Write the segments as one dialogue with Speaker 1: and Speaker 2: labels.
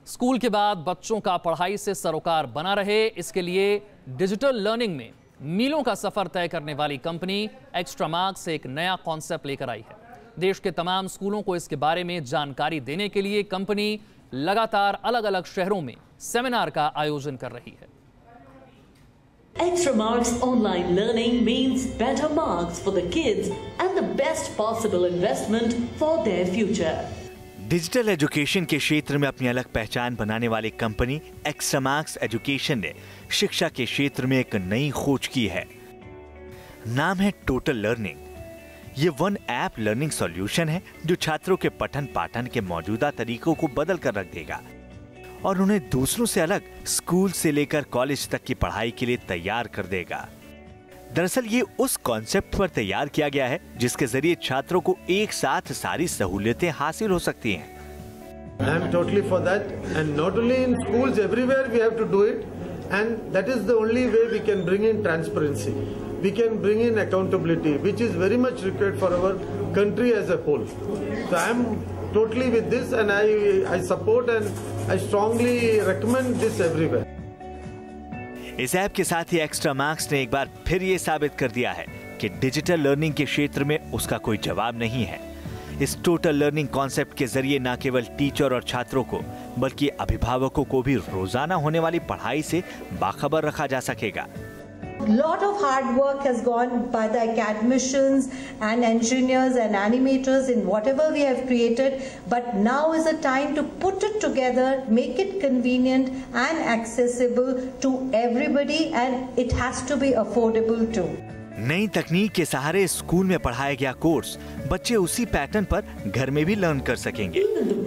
Speaker 1: School के बाद बच्चों का पढ़ाई से सरोकार बना रहे, इसके लिए डिजिटल लर्निंग में मीलों का सफर तय करने वाली कंपनी एक्स्ट्रा मार्क्स एक नया कॉन्सेप्ट लेकर आई है। देश के तमाम स्कूलों को इसके बारे में जानकारी देने के लिए कंपनी लगातार अलग अलग शहरों में सेमिनार का आयोजन कर रही है।
Speaker 2: Extra Marks online learning means better marks for the kids and the best possible investment for their future.
Speaker 3: Digital education के क्षेत्र में अपनी अलग पहचान बनाने वाली कंपनी एक्स्ट्रा मार्क्स एजुकेशन ने शिक्षा के क्षेत्र में एक नई खोज की है। नाम है टोटल लर्निंग। ये वन ऐप लर्निंग सॉल्यूशन है जो छात्रों के पठन पाठन के मौजूदा तरीकों को बदल कर रख देगा और उन्हें दूसरों से अलग स्कूल से लेकर कॉलेज तक की पढ़ाई के लिए तैयार कर देगा। दरअसल ये उस कॉन्सेप्ट पर तैयार किया गया है जिसके जरिए छात्रों को एक साथ सारी सहूलियतें हासिल हो सकती हैं।
Speaker 4: I am totally for that, and not only in schools, everywhere we have to do it, and that is the only way we can bring in transparency. We can bring in accountability, which is very much required for our country as a whole. So I am totally with this, and I support and I strongly recommend this everywhere.
Speaker 3: इस app के साथ ही extra marks ने एक बार फिर ये साबित कर दिया है कि डिजिटल लर्निंग के क्षेत्र में उसका कोई जवाब नहीं है। इस टोटल लर्निंग कॉन्सेप्ट के जरिए न केवल टीचर और छात्रों को बल्कि अभिभावकों को भी रोजाना होने वाली पढ़ाई से बाखबर रखा जा सकेगा।
Speaker 5: Lot of hard work has gone by the academicians and engineers and animators in whatever we have created, but now is the time to put it together, make it convenient and accessible to everybody, and it has to be affordable too.
Speaker 3: नई तकनीक के सहारे school में पढ़ाया गया course बच्चे उसी pattern पर घर में भी लर्न कर सकेंगे।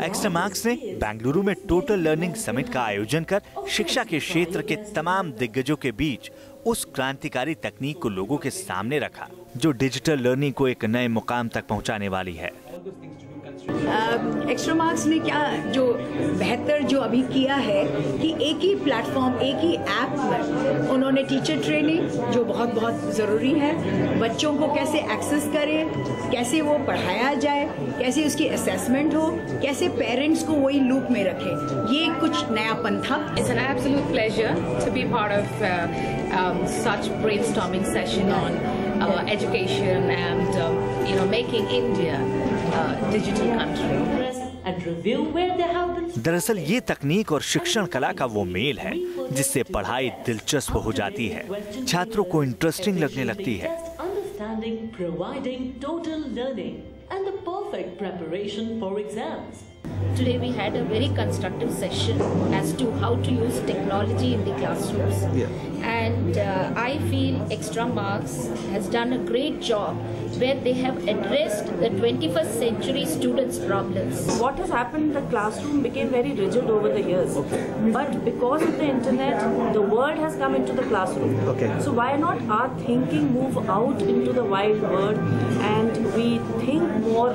Speaker 3: एक्स्ट्रा मार्क्स ने बेंगलुरु में टोटल लर्निंग समिट का आयोजन कर शिक्षा के क्षेत्र के तमाम दिग्गजों के बीच उस क्रांतिकारी तकनीक को लोगों के सामने रखा जो डिजिटल लर्निंग को एक नए मुकाम तक पहुंचाने वाली है।
Speaker 6: एक्स्ट्रा मार्क्स ने क्या जो बेहतर जो अभी किया है कि एक ही प्लेटफॉर्म, एक ही ऐप पर उन्होंने टीचर ट्रेनिंग जो बहुत ज़रूरी है, बच्चों को कैसे एक्सेस करें, कैसे वो पढ़ाया जाए, कैसे उसकी असेसमेंट हो, कैसे पेरेंट्स को वही लूप में रखें, ये कुछ नयापन था।
Speaker 7: It's an absolute pleasure to be part of such brainstorming session on education and making India digital country.
Speaker 2: And review where they have been.
Speaker 3: दरअसल ये तकनीक और शिक्षण कला का वो मेल है जिससे पढ़ाई दिलचस्प हो जाती है, छात्रों को इंटरेस्टिंग लगने लगती है।
Speaker 2: Understanding, providing total learning and the perfect preparation for exams.
Speaker 7: Today we had a very constructive session as to how to use technology in the classrooms. And I feel Extra Marks has done a great job where they have addressed the 21st century students' problems.
Speaker 8: What has happened in the classroom became very rigid over the years. But because of the internet, the world has come into the classroom. So why not our thinking move out into the wide world and we think more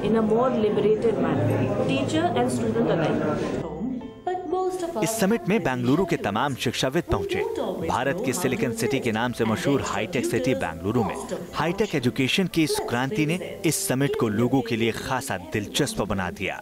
Speaker 8: in a more liberated manner, teacher and student alike.
Speaker 3: इस summit में बेंगलुरु के तमाम शिक्षाविद पहुंचे। भारत के silicon city के नाम से मशहूर हाईटेक सिटी बेंगलुरु में हाईटेक एजुकेशन की इस क्रांति ने इस समिट को लोगों के लिए खासा दिलचस्प बना दिया।